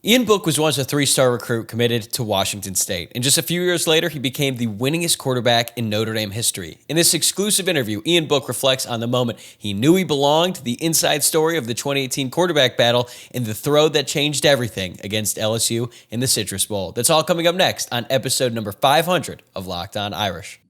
Ian Book was once a three-star recruit committed to Washington State, and just a few years later, he became the winningest quarterback in Notre Dame history. In this exclusive interview, Ian Book reflects on the moment he knew he belonged, the inside story of the 2018 quarterback battle, and the throw that changed everything against LSU in the Citrus Bowl. That's all coming up next on episode number 500 of Locked On Irish.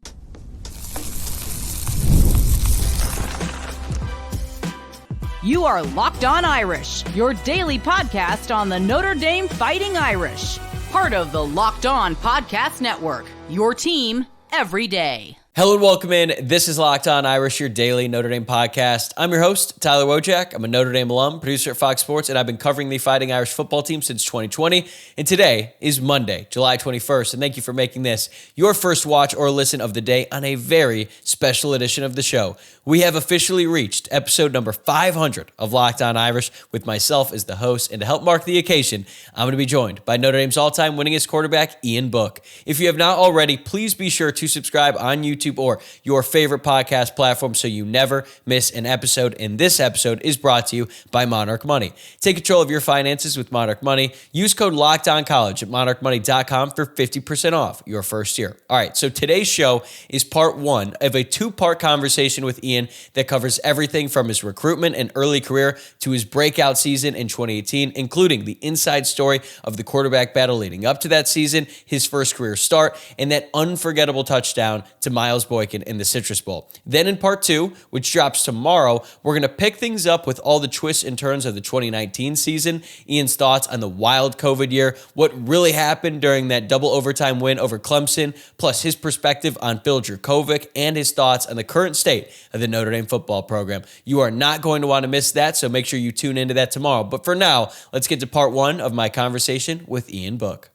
You are Locked On Irish, your daily podcast on the Notre Dame Fighting Irish. Part of the Locked On Podcast Network, your team every day. Hello and welcome in. This is Locked On Irish, your daily Notre Dame podcast. I'm your host, Tyler Wojciak. I'm a Notre Dame alum, producer at Fox Sports, and I've been covering the Fighting Irish football team since 2020. And today is Monday, July 21st, and thank you for making this your first watch or listen of the day on a very special edition of the show. We have officially reached episode number 500 of Locked On Irish with myself as the host, and to help mark the occasion, I'm going to be joined by Notre Dame's all-time winningest quarterback, Ian Book. If you have not already, please be sure to subscribe on YouTube or your favorite podcast platform so you never miss an episode. And this episode is brought to you by Monarch Money. Take control of your finances with Monarch Money. Use code LOCKEDONCollege at monarchmoney.com for 50% off your first year. All right, so today's show is part one of a two-part conversation with Ian that covers everything from his recruitment and early career to his breakout season in 2018, including the inside story of the quarterback battle leading up to that season, his first career start, and that unforgettable touchdown to Miles Boykin in the Citrus Bowl. Then in part two, which drops tomorrow, we're going to pick things up with all the twists and turns of the 2019 season, Ian's thoughts on the wild COVID year, what really happened during that double overtime win over Clemson, plus his perspective on Phil Jurkovec and his thoughts on the current state of the Notre Dame football program. You are not going to want to miss that, so make sure you tune into that tomorrow. But for now, let's get to part one of my conversation with Ian Book.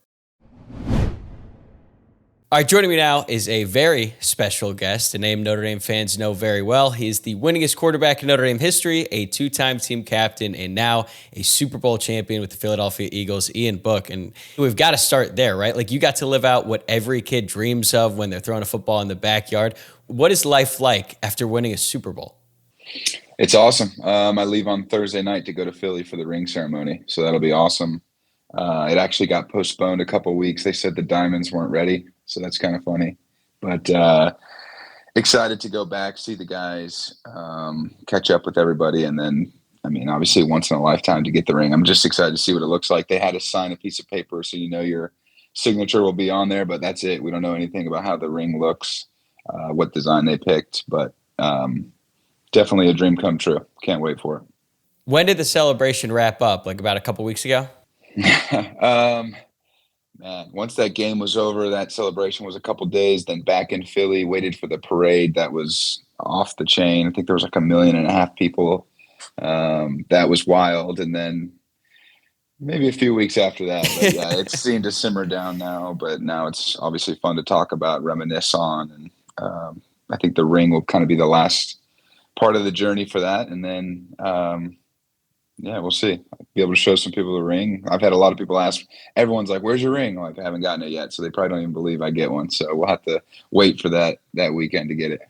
All right, joining me now is a very special guest, a name Notre Dame fans know very well. He's the winningest quarterback in Notre Dame history, a two-time team captain, and now a Super Bowl champion with the Philadelphia Eagles, Ian Book. And we've got to start there, right? Like, you got to live out what every kid dreams of when they're throwing a football in the backyard. What is life like after winning a Super Bowl? It's awesome. I leave on Thursday night to go to Philly for the ring ceremony, so that'll be awesome. It actually got postponed a couple of weeks. They said the diamonds weren't ready, so that's kind of funny. But excited to go back, see the guys, catch up with everybody, and then, I mean, obviously once in a lifetime to get the ring. I'm just excited to see what it looks like. They had us sign a piece of paper so you know your signature will be on there, but that's it. We don't know anything about how the ring looks, what design they picked, but definitely a dream come true. Can't wait for it. When did the celebration wrap up? Like about a couple weeks ago? Man, once that game was over, that celebration was a couple days. Then back in Philly, waited for the parade. That was off the chain. I think there was like 1.5 million people. That was wild. And then maybe a few weeks after that, but yeah, it seemed to simmer down now. But now it's obviously fun to talk about, reminisce on, and I think the ring will kind of be the last part of the journey for that. And then yeah, we'll see. I'll be able to show some people the ring. I've had a lot of people ask. Everyone's like, "Where's your ring?" Like, I haven't gotten it yet, so they probably don't even believe I get one. So we'll have to wait for that weekend to get it.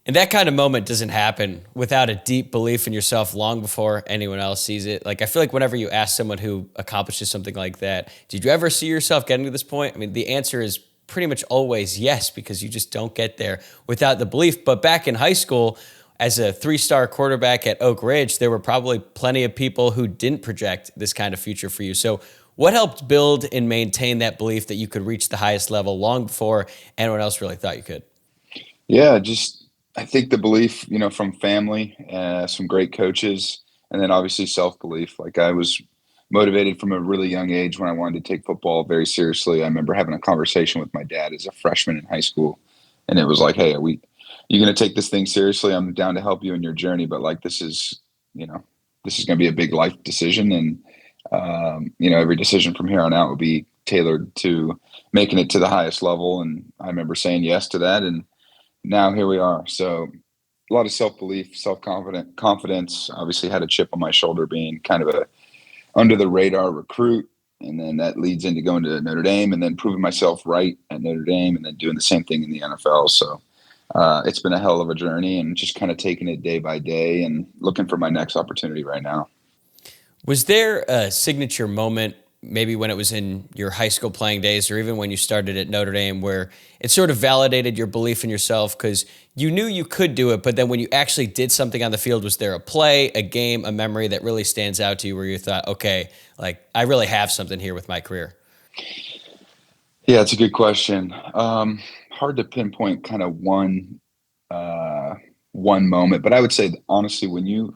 And that kind of moment doesn't happen without a deep belief in yourself long before anyone else sees it. Like, I feel like whenever you ask someone who accomplishes something like that, did you ever see yourself getting to this point? I mean, the answer is pretty much always yes, because you just don't get there without the belief. But back in high school, as a three-star quarterback at Oak Ridge, there were probably plenty of people who didn't project this kind of future for you. So what helped build and maintain that belief that you could reach the highest level long before anyone else really thought you could? Yeah, just I think the belief, from family, some great coaches, and then obviously self-belief. Like, I was motivated from a really young age when I wanted to take football very seriously. I remember having a conversation with my dad as a freshman in high school, and it was like, "Hey, you're going to take this thing seriously. I'm down to help you in your journey, but like, this is going to be a big life decision. And, every decision from here on out will be tailored to making it to the highest level." And I remember saying yes to that. And now here we are. So a lot of self-belief, confidence, obviously had a chip on my shoulder being kind of a under the radar recruit. And then that leads into going to Notre Dame and then proving myself right at Notre Dame and then doing the same thing in the NFL. So it's been a hell of a journey and just kind of taking it day by day and looking for my next opportunity right now. Was there a signature moment maybe when it was in your high school playing days or even when you started at Notre Dame, where it sort of validated your belief in yourself because you knew you could do it, but then when you actually did something on the field, was there a play, a game, a memory that really stands out to you where you thought, okay, like I really have something here with my career? Yeah, it's a good question. Hard to pinpoint kind of one moment, but I would say honestly, when you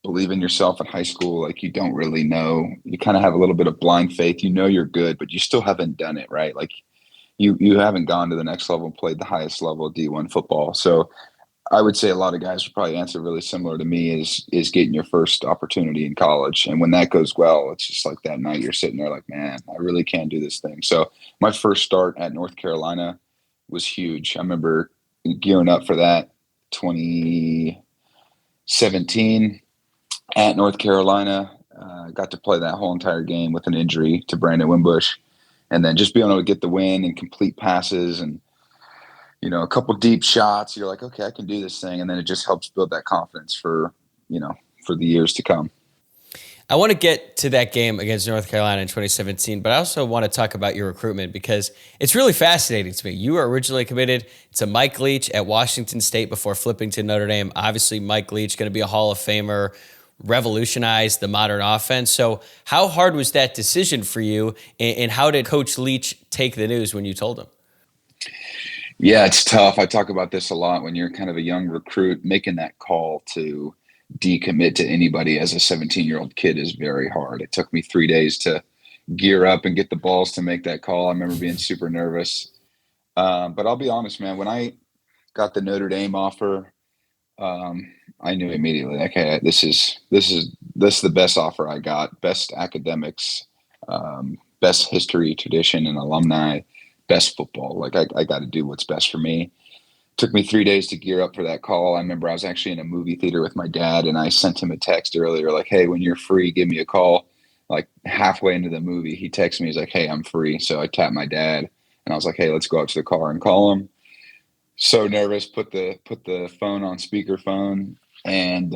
believe in yourself in high school, like you don't really know, you kind of have a little bit of blind faith. You know you're good, but you still haven't done it, right? Like you haven't gone to the next level and played the highest level of D1 football. So I would say a lot of guys would probably answer really similar to me is getting your first opportunity in college. And when that goes well, it's just like that night you're sitting there like, man, I really can do this thing. So my first start at North Carolina was huge. I remember gearing up for that 2017 at North Carolina. Got to play that whole entire game with an injury to Brandon Wimbush. And then just being able to get the win and complete passes and a couple deep shots, you're like, okay, I can do this thing. And then it just helps build that confidence for the years to come. I want to get to that game against North Carolina in 2017, but I also want to talk about your recruitment because it's really fascinating to me. You were originally committed to Mike Leach at Washington State before flipping to Notre Dame. Obviously, Mike Leach going to be a Hall of Famer, revolutionized the modern offense. So how hard was that decision for you, and how did Coach Leach take the news when you told him? Yeah, it's tough. I talk about this a lot when you're kind of a young recruit. Making that call to decommit to anybody as a 17-year-old kid is very hard. It took me 3 days to gear up and get the balls to make that call. I remember being super nervous. But I'll be honest, man, when I got the Notre Dame offer, I knew immediately, okay, this is the best offer I got. Best academics, best history, tradition, and alumni. Best football. Like I got to do what's best for me. Took me 3 days to gear up for that call. I remember I was actually in a movie theater with my dad, and I sent him a text earlier, like, "Hey, when you're free, give me a call." Like halfway into the movie, he texted me. He's like, "Hey, I'm free." So I tapped my dad, and I was like, "Hey, let's go out to the car and call him." So nervous. Put the phone on speakerphone, and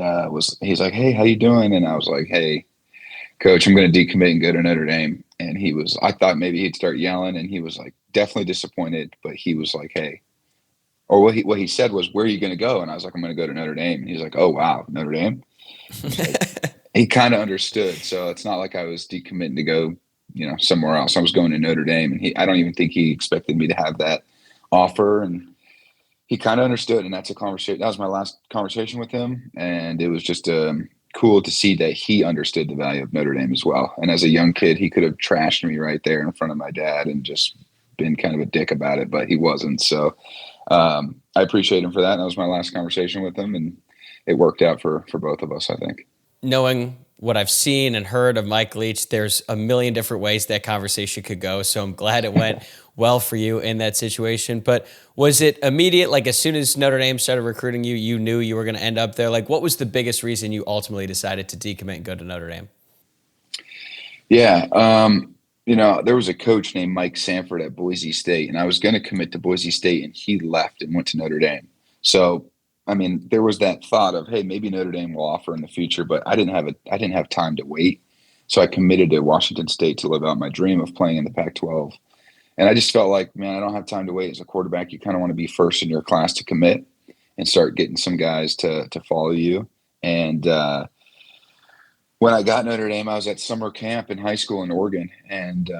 he's like, "Hey, how you doing?" And I was like, "Hey, Coach, I'm going to decommit and go to Notre Dame." And I thought maybe he'd start yelling, and he was like definitely disappointed, but he was like, "Hey," or what he said was, "Where are you going to go?" And I was like, "I'm going to go to Notre Dame." And he's like, "Oh, wow, Notre Dame." Like, he kind of understood. So it's not like I was decommitting to go, somewhere else. I was going to Notre Dame, and I don't even think he expected me to have that offer. And he kind of understood. And that's a conversation. That was my last conversation with him. And it was just, cool to see that he understood the value of Notre Dame as well. And as a young kid, he could have trashed me right there in front of my dad and just been kind of a dick about it, but he wasn't. So I appreciate him for that. That was my last conversation with him, and it worked out for both of us, I think. Knowing what I've seen and heard of Mike Leach, there's a million different ways that conversation could go. So I'm glad it went well for you in that situation. But was it immediate? Like as soon as Notre Dame started recruiting you, you knew you were going to end up there? Like what was the biggest reason you ultimately decided to decommit and go to Notre Dame? Yeah. There was a coach named Mike Sanford at Boise State, and I was going to commit to Boise State, and he left and went to Notre Dame. So, there was that thought of, hey, maybe Notre Dame will offer in the future, but I didn't have time to wait. So I committed to Washington State to live out my dream of playing in the Pac-12. And I just felt like, man, I don't have time to wait. As a quarterback, you kind of want to be first in your class to commit and start getting some guys to follow you. And when I got Notre Dame, I was at summer camp in high school in Oregon. And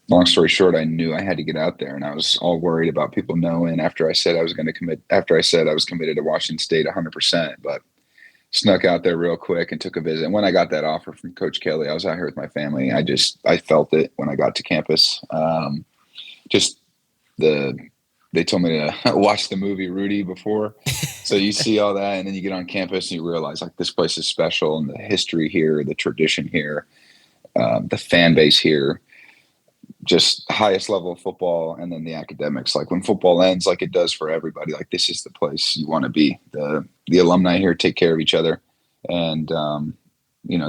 long story short, I knew I had to get out there. And I was all worried about people knowing after I said I was going to commit, after I said I was committed to Washington State 100%, but snuck out there real quick and took a visit. And when I got that offer from Coach Kelly, I was out here with my family. I felt it when I got to campus. They told me to watch the movie Rudy before. So you see all that, and then you get on campus and you realize like this place is special, and the history here, the tradition here, the fan base here, just highest level of football. And then the academics, like when football ends, like it does for everybody, like this is the place you want to be. The alumni here take care of each other. And,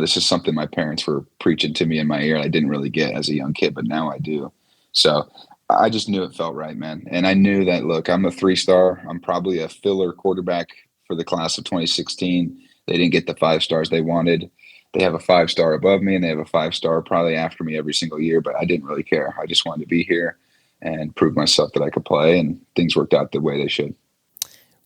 this is something my parents were preaching to me in my ear. I didn't really get as a young kid, but now I do. So I just knew it felt right, man. And I knew that, look, I'm a 3-star. I'm probably a filler quarterback for the class of 2016. They didn't get the 5 stars they wanted. they have a 5-star above me and they have a 5-star probably after me every single year, but I didn't really care. I just wanted to be here and prove myself that I could play, and things worked out the way they should.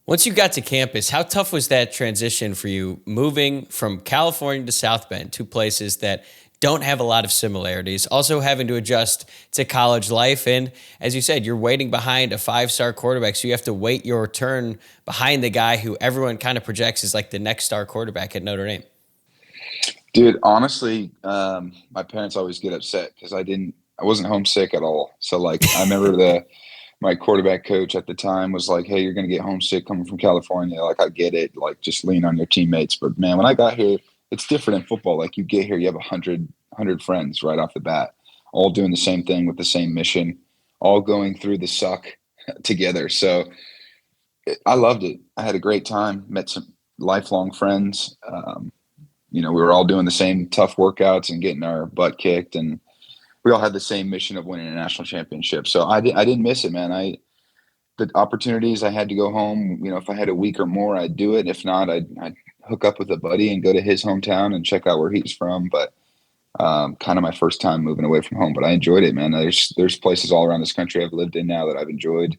Once you got to campus, how tough was that transition for you moving from California to South Bend, two places that don't have a lot of similarities, also having to adjust to college life? And as you said, you're waiting behind a 5-star quarterback, so you have to wait your turn behind the guy who everyone kind of projects as like the next star quarterback at Notre Dame. Dude, honestly, my parents always get upset because I wasn't homesick at all. So like, I remember my quarterback coach at the time was like, "Hey, you're going to get homesick coming from California. Like, I get it. Like, just lean on your teammates." But man, when I got here, it's different in football. Like, you get here, you have 100 friends right off the bat, all doing the same thing with the same mission, all going through the suck together. So I loved it. I had a great time, met some lifelong friends. We were all doing the same tough workouts and getting our butt kicked, and we all had the same mission of winning a national championship. So I didn't miss it, man. The opportunities I had to go home, if I had a week or more, I'd do it. If not, I'd hook up with a buddy and go to his hometown and check out where he's from. But kind of my first time moving away from home, but I enjoyed it, man. There's places all around this country I've lived in now that I've enjoyed.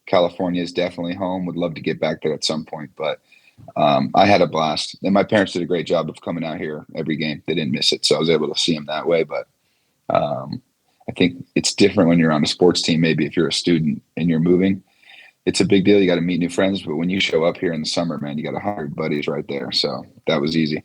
California is definitely home. Would love to get back there at some point, but I had a blast, and my parents did a great job of coming out here every game. They didn't miss it, so I was able to see them that way. But I think it's different when you're on a sports team. Maybe if you're a student and you're moving, it's a big deal. You got to meet new friends. But when you show up here in the summer, man, you got 100 buddies right there. So that was easy.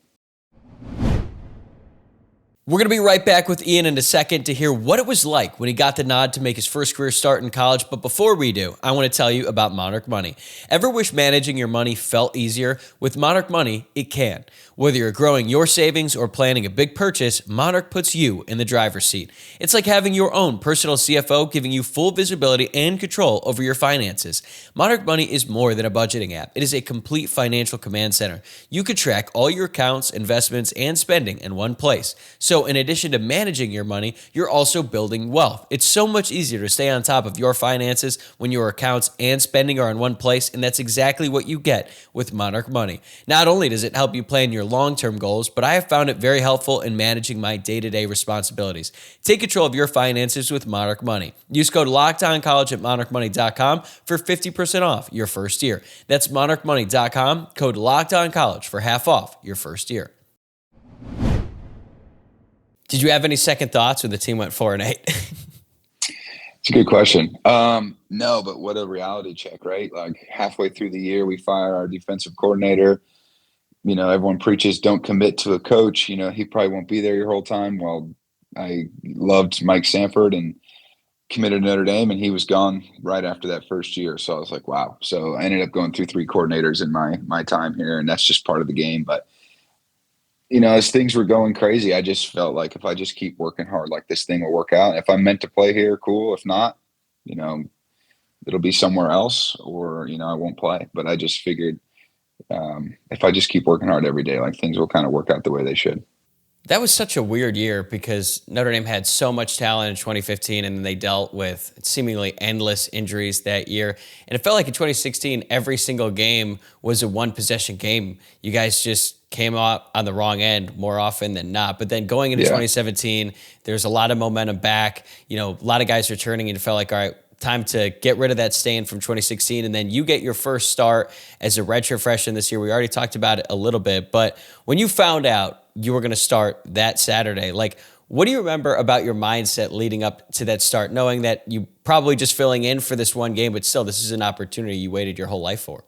We're going to be right back with Ian in a second to hear what it was like when he got the nod to make his first career start in college. But before we do, I want to tell you about Monarch Money. Ever wish managing your money felt easier? With Monarch Money, it can. Whether you're growing your savings or planning a big purchase, Monarch puts you in the driver's seat. It's like having your own personal CFO giving you full visibility and control over your finances. Monarch Money is more than a budgeting app. It is a complete financial command center. You could track all your accounts, investments, and spending in one place. So in addition to managing your money, you're also building wealth. It's so much easier to stay on top of your finances when your accounts and spending are in one place, and that's exactly what you get with Monarch Money. Not only does it help you plan your long-term goals, but I have found it very helpful in managing my day-to-day responsibilities. Take control of your finances with Monarch Money. Use code LOCKEDONCollege at monarchmoney.com for 50% off your first year. That's monarchmoney.com, code LOCKEDONCollege for half off your first year. Did you have any second thoughts when the team went 4-8? It's a good question. No, but what a reality check, right? Like halfway through the year, we fire our defensive coordinator. Everyone preaches don't commit to a coach. He probably won't be there your whole time. Well, I loved Mike Sanford and committed to Notre Dame, and he was gone right after that first year. So I was like, wow. So I ended up going through 3 coordinators in my time here, and that's just part of the game. But as things were going crazy, I just felt like if I just keep working hard, like this thing will work out. If I'm meant to play here, cool. If not, it'll be somewhere else, or I won't play. But I just figured if I just keep working hard every day, like things will kind of work out the way they should. That was such a weird year because Notre Dame had so much talent in 2015, and then they dealt with seemingly endless injuries that year. And it felt like in 2016, every single game was a one-possession game. You guys just came out on the wrong end more often than not. But then going into 2017, there's a lot of momentum back. A lot of guys returning, and it felt like, all right, time to get rid of that stain from 2016. And then you get your first start as a redshirt freshman this year. We already talked about it a little bit, but when you found out you were going to start that Saturday, like, what do you remember about your mindset leading up to that start, knowing that you probably just filling in for this one game, but still this is an opportunity you waited your whole life for?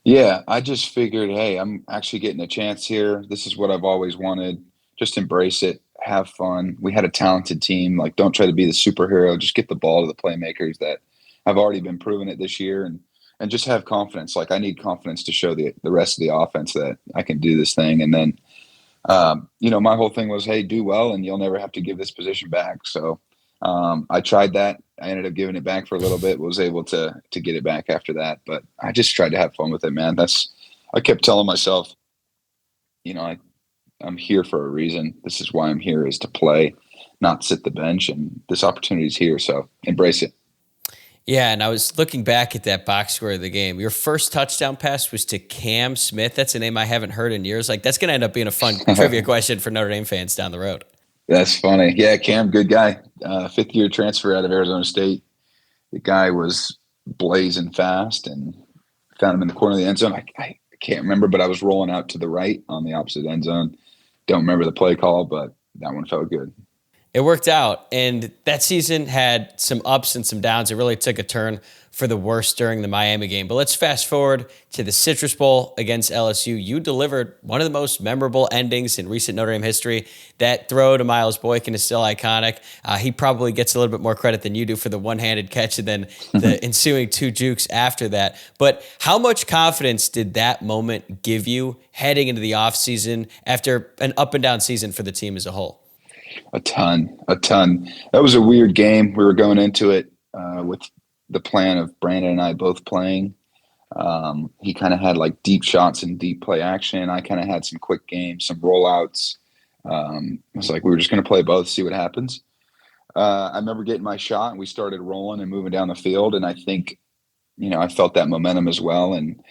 Yeah, I just figured, hey, I'm actually getting a chance here. This is what I've always wanted. Just embrace it. Have fun. We had a talented team. Like, don't try to be the superhero. Just get the ball to the playmakers that have already been proving it this year, and just have confidence. Like, I need confidence to show the rest of the offense that I can do this thing. And then, my whole thing was, hey, do well, and you'll never have to give this position back. So I tried that. I ended up giving it back for a little bit. Was able to get it back after that. But I just tried to have fun with it, man. I kept telling myself, I'm here for a reason. This is why I'm here, is to play, not sit the bench. And this opportunity is here. So embrace it. Yeah, and I was looking back at that box score of the game. Your first touchdown pass was to Cam Smith. That's a name I haven't heard in years. Like, that's going to end up being a fun trivia question for Notre Dame fans down the road. That's funny. Yeah, Cam, good guy. Fifth-year transfer out of Arizona State. The guy was blazing fast and found him in the corner of the end zone. I can't remember, but I was rolling out to the right on the opposite end zone. Don't remember the play call, but that one felt good. It worked out, and that season had some ups and some downs. It really took a turn for the worse during the Miami game. But let's fast forward to the Citrus Bowl against LSU. You delivered one of the most memorable endings in recent Notre Dame history. That throw to Miles Boykin is still iconic. He probably gets a little bit more credit than you do for the one-handed catch and then the ensuing two jukes after that. But how much confidence did that moment give you heading into the offseason after an up-and-down season for the team as a whole? A ton. That was a weird game. We were going into it with the plan of Brandon and I both playing. He kind of had like deep shots and deep play action. I kind of had some quick games, some rollouts. It was like we were just going to play both, see what happens. I remember getting my shot and we started rolling and moving down the field. And I think, I felt that momentum as well. And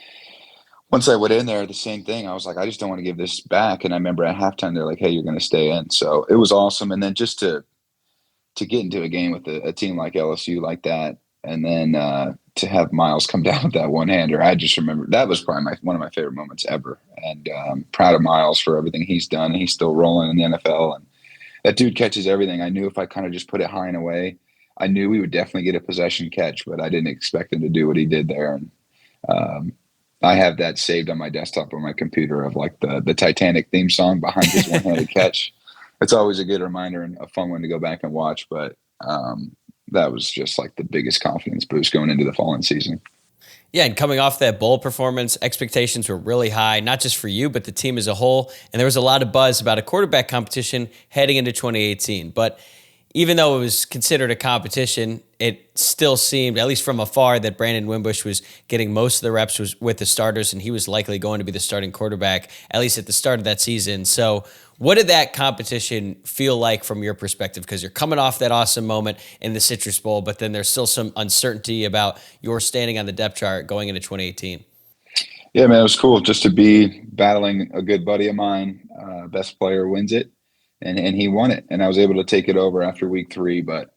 once I went in there, the same thing. I was like, I just don't want to give this back. And I remember at halftime, they're like, hey, you're going to stay in. So it was awesome. And then just to get into a game with a team like LSU like that, and then to have Miles come down with that one-hander, I just remember that was probably one of my favorite moments ever. And proud of Miles for everything he's done. He's still rolling in the NFL. And that dude catches everything. I knew if I kind of just put it high and away, I knew we would definitely get a possession catch, but I didn't expect him to do what he did there. And I have that saved on my desktop or my computer of like the Titanic theme song behind his one-handed catch. It's always a good reminder and a fun one to go back and watch. But that was just like the biggest confidence boost going into the following season. Yeah, and coming off that bowl performance, expectations were really high, not just for you, but the team as a whole. And there was a lot of buzz about a quarterback competition heading into 2018. But even though it was considered a competition, it still seemed, at least from afar, that Brandon Wimbush was getting most of the reps with the starters, and he was likely going to be the starting quarterback, at least at the start of that season. So what did that competition feel like from your perspective? Because you're coming off that awesome moment in the Citrus Bowl, but then there's still some uncertainty about your standing on the depth chart going into 2018. Yeah, man, it was cool just to be battling a good buddy of mine. Best player wins it. And he won it, and I was able to take it over after week 3. But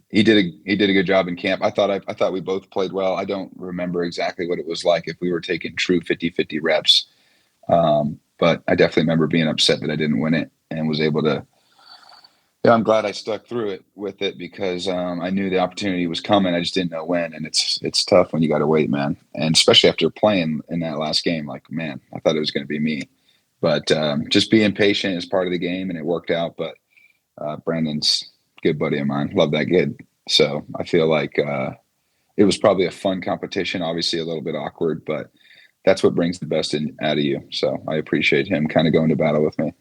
he did a good job in camp. I thought we both played well. I don't remember exactly what it was like if we were taking true 50-50 reps, but I definitely remember being upset that I didn't win it and was able to. Yeah, I'm glad I stuck through it with it because I knew the opportunity was coming. I just didn't know when, and it's tough when you got to wait, man. And especially after playing in that last game, like man, I thought it was going to be me. But just being patient is part of the game, and it worked out. But Brandon's a good buddy of mine. Love that kid. So I feel like it was probably a fun competition, obviously a little bit awkward, but that's what brings the best out of you. So I appreciate him kind of going to battle with me.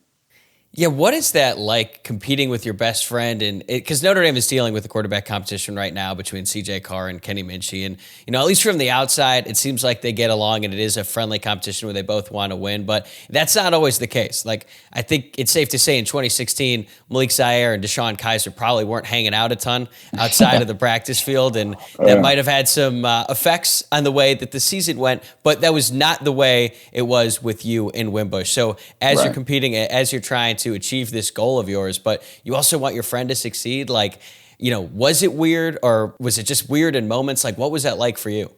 Yeah, what is that like competing with your best friend? And because Notre Dame is dealing with a quarterback competition right now between CJ Carr and Kenny Minchie. And, at least from the outside, it seems like they get along and it is a friendly competition where they both want to win. But that's not always the case. Like, I think it's safe to say in 2016, Malik Zaire and Deshaun Kaiser probably weren't hanging out a ton outside of the practice field. And that might have had some effects on the way that the season went. But that was not the way it was with you in Wimbush. So as you're competing, as you're trying to achieve this goal of yours, but you also want your friend to succeed. Like, was it weird or was it just weird in moments? Like, what was that like for you?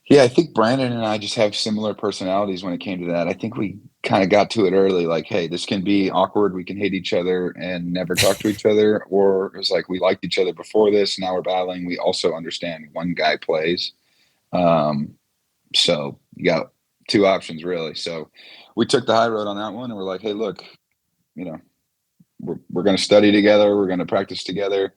Yeah, I think Brandon and I just have similar personalities when it came to that. I think we kind of got to it early, like, hey, this can be awkward. We can hate each other and never talk to each other. Or it was like, we liked each other before this. Now we're battling. We also understand one guy plays. So you got 2 options really. So we took the high road on that one and we're like, hey, look, we're going to study together. We're going to practice together.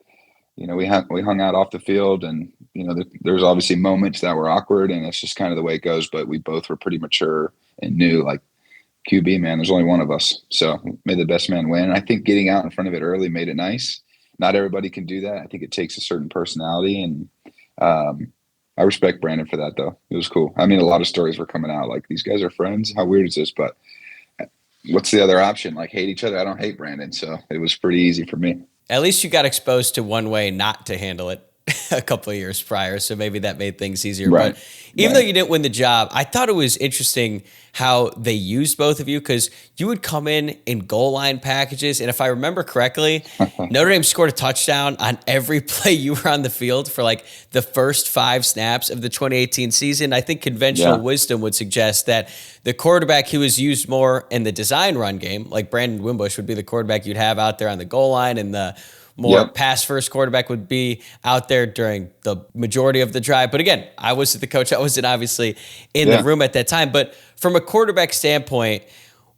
We hung out off the field and, there's obviously moments that were awkward and it's just kind of the way it goes. But we both were pretty mature and knew like QB, man, there's only one of us. So may the best man win. And I think getting out in front of it early made it nice. Not everybody can do that. I think it takes a certain personality. And I respect Brandon for that, though. It was cool. I mean, a lot of stories were coming out like these guys are friends. How weird is this? But what's the other option? Like hate each other? I don't hate Brandon. So it was pretty easy for me. At least you got exposed to one way not to handle it a couple of years prior, so maybe that made things easier. Right. But even though you didn't win the job, I thought it was interesting how they used both of you, because you would come in goal line packages, and if I remember correctly, Notre Dame scored a touchdown on every play you were on the field for like the first 5 snaps of the 2018 season. I think conventional wisdom would suggest that the quarterback who was used more in the design run game, like Brandon Wimbush, would be the quarterback you'd have out there on the goal line, and the more pass-first quarterback would be out there during the majority of the drive. But again, I wasn't the coach. I wasn't obviously in the room at that time. But from a quarterback standpoint,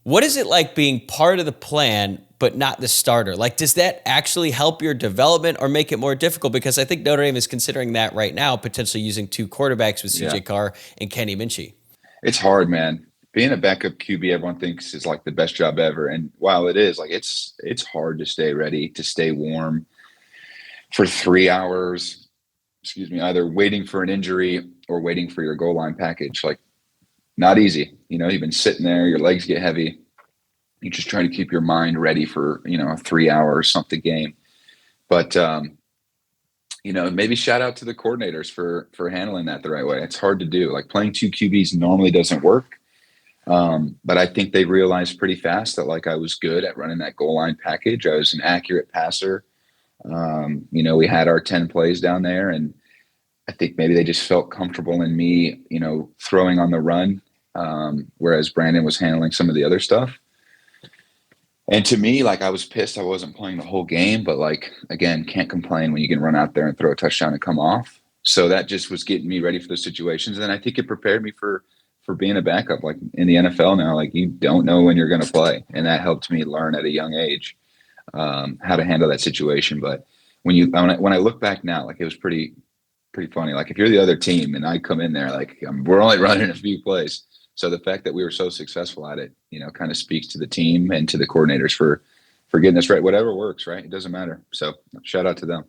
what is it like being part of the plan but not the starter? Like, does that actually help your development or make it more difficult? Because I think Notre Dame is considering that right now, potentially using 2 quarterbacks with C.J. Carr and Kenny Minchie. It's hard, man. Being a backup QB, everyone thinks is like the best job ever. And while it is, like it's hard to stay ready, to stay warm for 3 hours, either waiting for an injury or waiting for your goal line package. Like, not easy. You've been sitting there, your legs get heavy. You just try to keep your mind ready for, a 3 hour or something game. But, maybe shout out to the coordinators for handling that the right way. It's hard to do. Like, playing 2 QBs normally doesn't work. But I think they realized pretty fast that like I was good at running that goal line package. I was an accurate passer. We had our 10 plays down there, and I think maybe they just felt comfortable in me, throwing on the run, whereas Brandon was handling some of the other stuff. And to me, like, I was pissed I wasn't playing the whole game, but like, again, can't complain when you can run out there and throw a touchdown and come off. So that just was getting me ready for those situations. And I think it prepared me for being a backup. Like in the NFL now, like you don't know when you're going to play. And that helped me learn at a young age how to handle that situation. But when I look back now, like it was pretty funny. Like if you're the other team and I come in there, like we're only running a few plays. So the fact that we were so successful at it, kind of speaks to the team and to the coordinators for getting us right. Whatever works, right? It doesn't matter. So shout out to them.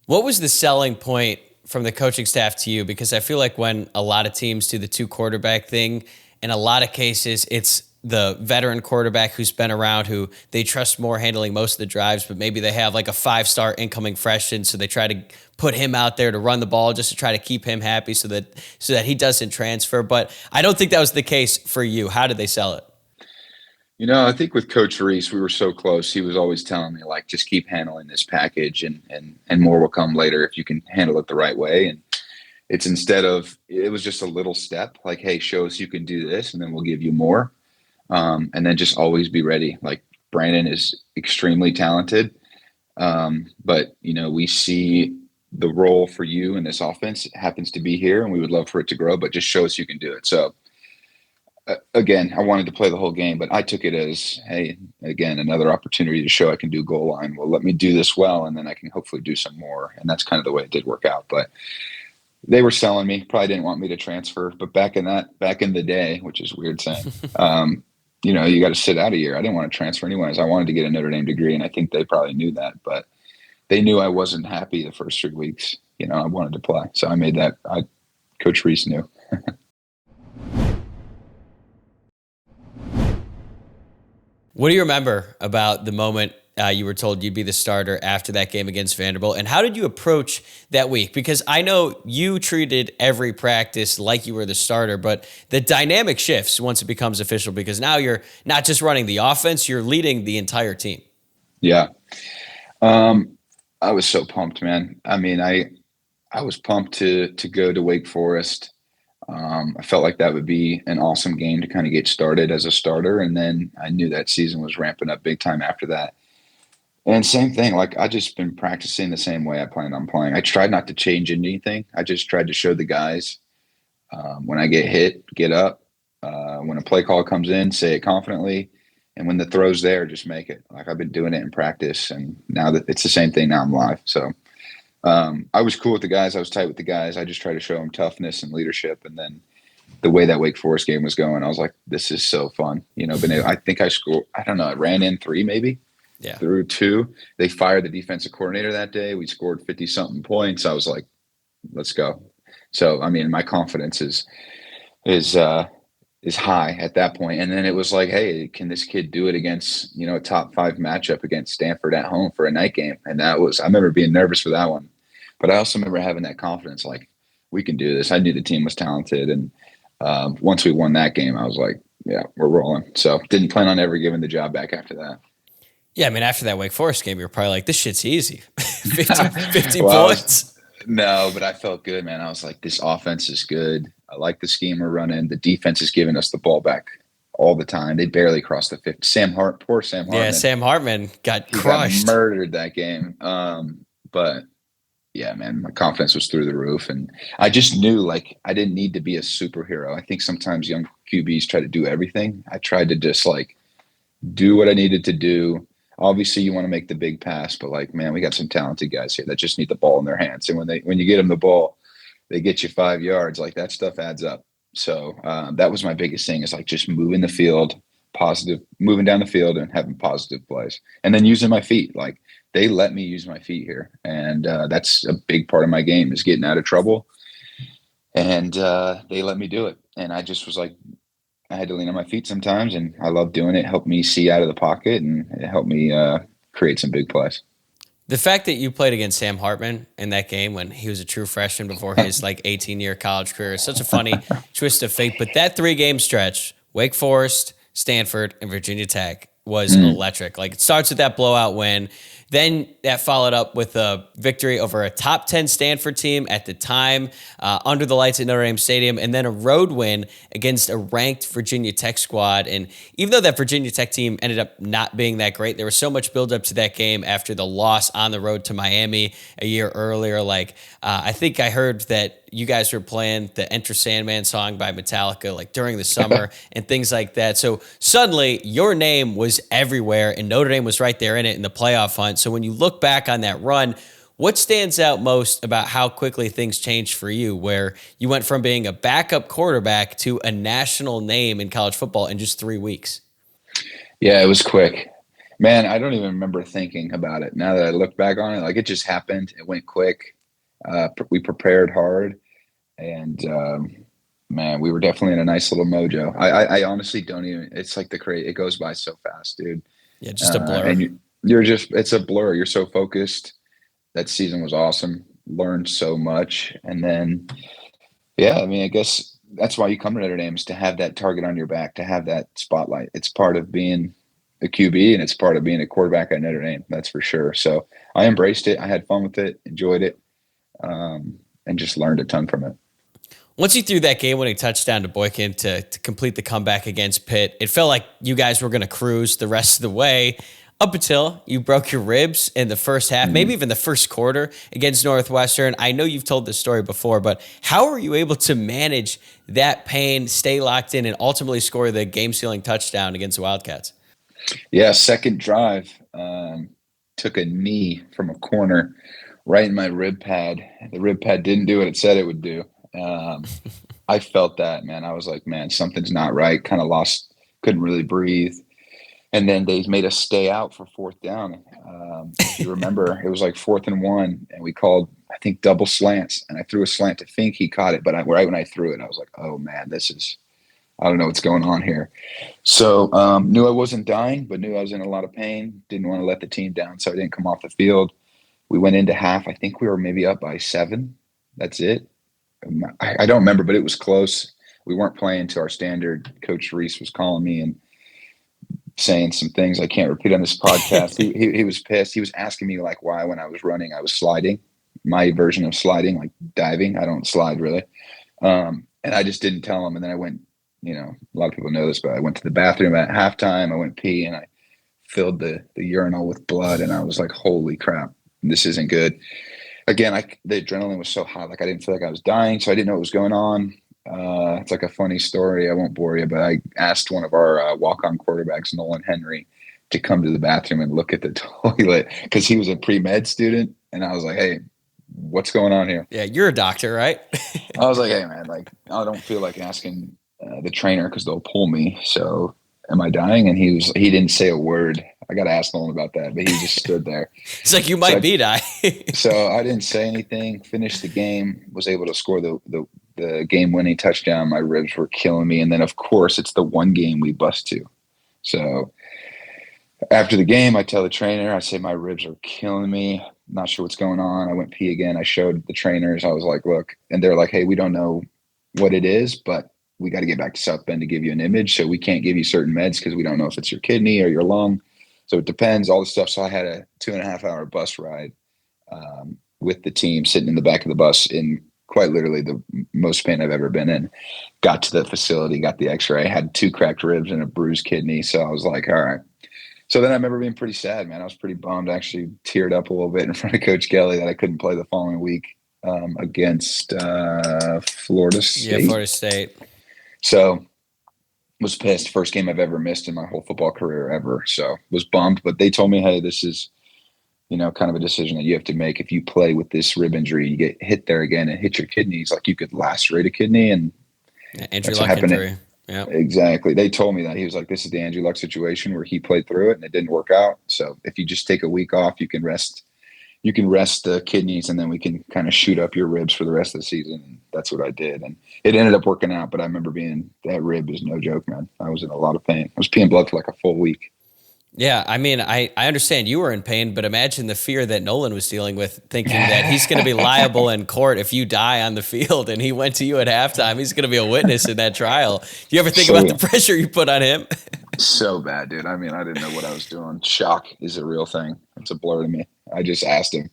What was the selling point from the coaching staff to you? Because I feel like when a lot of teams do the 2 quarterback thing, in a lot of cases, it's the veteran quarterback who's been around, who they trust more handling most of the drives, but maybe they have like a 5-star incoming freshman, so they try to put him out there to run the ball just to try to keep him happy so that he doesn't transfer. But I don't think that was the case for you. How did they sell it? I think with Coach Reese, we were so close. He was always telling me, like, just keep handling this package and more will come later if you can handle it the right way. And it was just a little step, like, hey, show us you can do this and then we'll give you more. And then just always be ready. Like, Brandon is extremely talented. But, we see the role for you in this offense happens to be here and we would love for it to grow, but just show us you can do it. So, again, I wanted to play the whole game, but I took it as, hey, again, another opportunity to show I can do goal line. Well, let me do this well, and then I can hopefully do some more. And that's kind of the way it did work out. But they were selling me. Probably didn't want me to transfer. But back in the day, which is weird saying, you got to sit out a year. I didn't want to transfer anyways. I wanted to get a Notre Dame degree, and I think they probably knew that. But they knew I wasn't happy the first 3 weeks. I wanted to play. So I made that. Coach Reese knew. What do you remember about the moment you were told you'd be the starter after that game against Vanderbilt? And how did you approach that week? Because I know you treated every practice like you were the starter, but the dynamic shifts once it becomes official, because now you're not just running the offense, you're leading the entire team. Yeah. I was so pumped, man. I mean, I was pumped to go to Wake Forest. I felt like that would be an awesome game to kind of get started as a starter. And then I knew that season was ramping up big time after that. And same thing, like I just been practicing the same way I planned on playing. I tried not to change anything. I just tried to show the guys when I get hit, get up. When a play call comes in, say it confidently. And when the throw's there, just make it. Like I've been doing it in practice. And now that it's the same thing, now I'm live. So I was cool with the guys. I was tight with the guys. I just tried to show them toughness and leadership. And then the way that Wake Forest game was going, I was like, this is so fun. I think I scored, I don't know, I ran in 3 maybe. Yeah. Through 2. They fired the defensive coordinator that day. We scored 50-something points. I was like, let's go. So, I mean, my confidence is is high at that point. And then it was like, hey, can this kid do it against, a top 5 matchup against Stanford at home for a night game? And I remember being nervous for that one. But I also remember having that confidence, like, we can do this. I knew the team was talented. And once we won that game, I was like, yeah, we're rolling. So didn't plan on ever giving the job back after that. Yeah, I mean, after that Wake Forest game, you're probably like, this shit's easy. 50 Well, points. No, but I felt good, man. I was like, this offense is good. I like the scheme we're running. The defense is giving us the ball back all the time. They barely crossed the 50. Poor Sam Hartman. Yeah, Sam Hartman got He crushed. got murdered that game. But yeah, man, my confidence was through the roof. And I just knew, like, I didn't need to be a superhero. I think sometimes young QBs try to do everything. I tried to just, like, do what I needed to do. Obviously, you want to make the big pass, but, like, man, we got some talented guys here that just need the ball in their hands. And when you get them the ball, they get you 5 yards. Like, that stuff adds up. So that was my biggest thing, is like just moving the field, moving down the field and having positive plays, and then using my feet. Like, they let me use my feet here, and that's a big part of my game, is getting out of trouble. And they let me do it, and I just was like, I had to lean on my feet sometimes, and I love doing it. It helped me see out of the pocket, and it helped me create some big plays. The fact that you played against Sam Hartman in that game when he was a true freshman before his 18-year college career is such a funny twist of fate. But that 3-game stretch, Wake Forest, Stanford, and Virginia Tech, was electric. Like, it starts with that blowout win. Then that followed up with a victory over a top 10 Stanford team at the time, under the lights at Notre Dame Stadium, and then a road win against a ranked Virginia Tech squad. And even though that Virginia Tech team ended up not being that great, there was so much buildup to that game after the loss on the road to Miami a year earlier. I think I heard that you guys were playing the Enter Sandman song by Metallica during the summer and things like that. So suddenly your name was everywhere, and Notre Dame was right there in it in the playoff hunt. So when you look back on that run, what stands out most about how quickly things changed for you, where you went from being a backup quarterback to a national name in college football in just 3 weeks? Yeah, it was quick. Man, I don't even remember thinking about it. Now that I look back on it, like, it just happened. It went quick. We prepared hard, and man, we were definitely in a nice little mojo. I honestly don't even. It's like it goes by so fast, dude. Yeah, just a blur. And it's a blur. You're so focused. That season was awesome. Learned so much, and then, yeah, I mean, I guess that's why you come to Notre Dame, is to have that target on your back, to have that spotlight. It's part of being a QB, and it's part of being a quarterback at Notre Dame. That's for sure. So I embraced it. I had fun with it, enjoyed it, and just learned a ton from it. Once you threw that game-winning touchdown to Boykin to complete the comeback against Pitt, it felt like you guys were going to cruise the rest of the way, up until you broke your ribs in the first half, maybe even the first quarter against Northwestern. I know you've told this story before, but how were you able to manage that pain, stay locked in, and ultimately score the game-sealing touchdown against the Wildcats? Yeah, second drive, took a knee from a corner right in my rib pad. The rib pad didn't do what it said it would do. I felt that, man. I was like, man, something's not right. Kind of lost, couldn't really breathe. And then they made us stay out for fourth down. If you remember, it was like 4th and 1, and we called, I think, double slants. And I threw a slant to Fink. He caught it, but right when I threw it, I was like, oh man, I don't know what's going on here. So knew I wasn't dying, but knew I was in a lot of pain. Didn't want to let the team down, so I didn't come off the field. We went into half. I think we were maybe up by 7. That's it. I don't remember, but it was close. We weren't playing to our standard. Coach Reese was calling me and saying some things I can't repeat on this podcast. He was pissed. He was asking me why when I was running I was sliding. My version of sliding, like diving. I don't slide really. And I just didn't tell him. And then I went, a lot of people know this, but I went to the bathroom at halftime. I went pee and I filled the urinal with blood, and I was like, holy crap, this isn't good. Again, the adrenaline was so high. I didn't feel like I was dying, so I didn't know what was going on. It's like a funny story. I won't bore you, but I asked one of our walk-on quarterbacks, Nolan Henry, to come to the bathroom and look at the toilet, because he was a pre-med student. And I was like, hey, what's going on here? Yeah, you're a doctor, right? I was like, hey, man, I don't feel like asking the trainer because they'll pull me. So am I dying? And he didn't say a word. I got to ask Nolan about that, but he just stood there. It's like, you might be dying. So I didn't say anything, finished the game, was able to score the the game-winning touchdown, my ribs were killing me. And then, of course, it's the one game we bust to. So after the game, I tell the trainer, I say, my ribs are killing me. Not sure what's going on. I went pee again. I showed the trainers. I was like, look, and they're like, hey, we don't know what it is, but we got to get back to South Bend to give you an image. So we can't give you certain meds because we don't know if it's your kidney or your lung. So it depends, all the stuff. So I had a 2.5-hour bus ride with the team, sitting in the back of the bus in quite literally the most pain I've ever been in. Got to the facility, got the x-ray, had 2 cracked ribs and a bruised kidney. So I was like, all right. So then I remember being pretty sad, man. I was pretty bummed. I actually teared up a little bit in front of Coach Kelly that I couldn't play the following week against Florida State. Yeah, Florida State. So was pissed. First game I've ever missed in my whole football career ever. So was bummed. But they told me, hey, this is, kind of a decision that you have to make. If you play with this rib injury, you get hit there again and hit your kidneys, like you could lacerate a kidney. And Andrew Luck injury. Yeah, exactly. They told me that. He was like, this is the Andrew Luck situation where he played through it and it didn't work out. So if you just take a week off, you can rest the kidneys and then we can kind of shoot up your ribs for the rest of the season. And that's what I did. And it ended up working out. But I remember that rib is no joke, man. I was in a lot of pain. I was peeing blood for like a full week. Yeah, I mean, I understand you were in pain, but imagine the fear that Nolan was dealing with, thinking that he's going to be liable in court if you die on the field, and he went to you at halftime. He's going to be a witness in that trial. Do you ever think about the pressure you put on him? So bad, dude. I mean, I didn't know what I was doing. Shock is a real thing. It's a blur to me. I just asked him.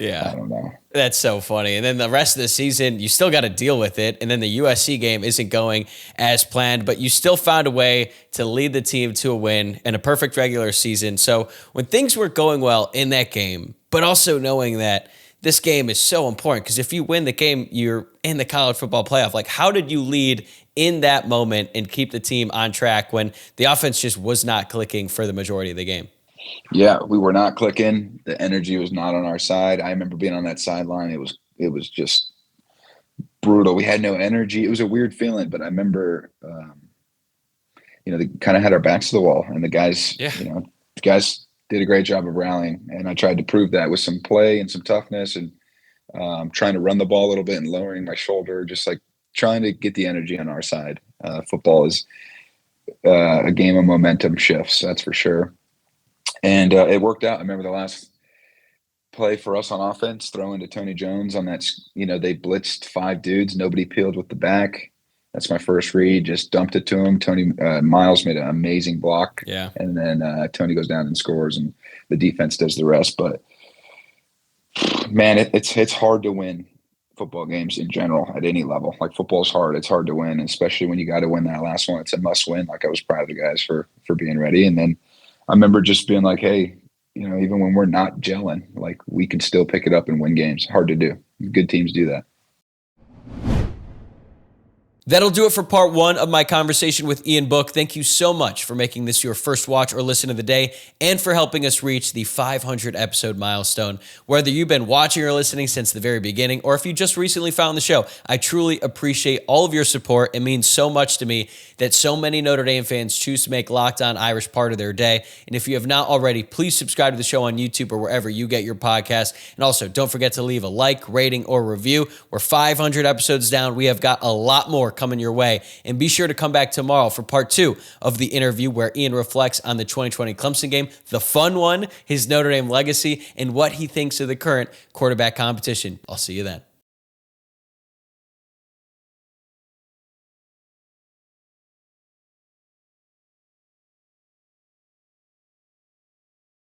Yeah. I don't know. That's so funny. And then the rest of the season, you still got to deal with it. And then the USC game isn't going as planned, but you still found a way to lead the team to a win and a perfect regular season. So when things were going well in that game, but also knowing that this game is so important, because if you win the game, you're in the college football playoff. Like, how did you lead in that moment and keep the team on track when the offense just was not clicking for the majority of the game? Yeah, we were not clicking. The energy was not on our side. I remember being on that sideline. It was just brutal. We had no energy. It was a weird feeling, but I remember, they kind of had our backs to the wall, and the guys, guys did a great job of rallying. And I tried to prove that with some play and some toughness, and trying to run the ball a little bit and lowering my shoulder, just like trying to get the energy on our side. Football is a game of momentum shifts, that's for sure. And it worked out. I remember the last play for us on offense, throwing to Tony Jones on that, they blitzed 5 dudes. Nobody peeled with the back. That's my first read. Just dumped it to him. Tony Miles made an amazing block. Yeah. And then Tony goes down and scores, and the defense does the rest. But, man, it's hard to win football games in general at any level. Like, football is hard. It's hard to win, especially when you got to win that last one. It's a must win. Like, I was proud of the guys for being ready. And then I remember just being like, hey, even when we're not gelling, like, we can still pick it up and win games. Hard to do. Good teams do that. That'll do it for part 1 of my conversation with Ian Book. Thank you so much for making this your first watch or listen of the day, and for helping us reach the 500 episode milestone. Whether you've been watching or listening since the very beginning, or if you just recently found the show, I truly appreciate all of your support. It means so much to me that so many Notre Dame fans choose to make Locked On Irish part of their day. And if you have not already, please subscribe to the show on YouTube or wherever you get your podcasts. And also, don't forget to leave a like, rating, or review. We're 500 episodes down. We have got a lot more coming your way. And be sure to come back tomorrow for part 2 of the interview, where Ian reflects on the 2020 Clemson game, the fun one, his Notre Dame legacy, and what he thinks of the current quarterback competition. I'll see you then.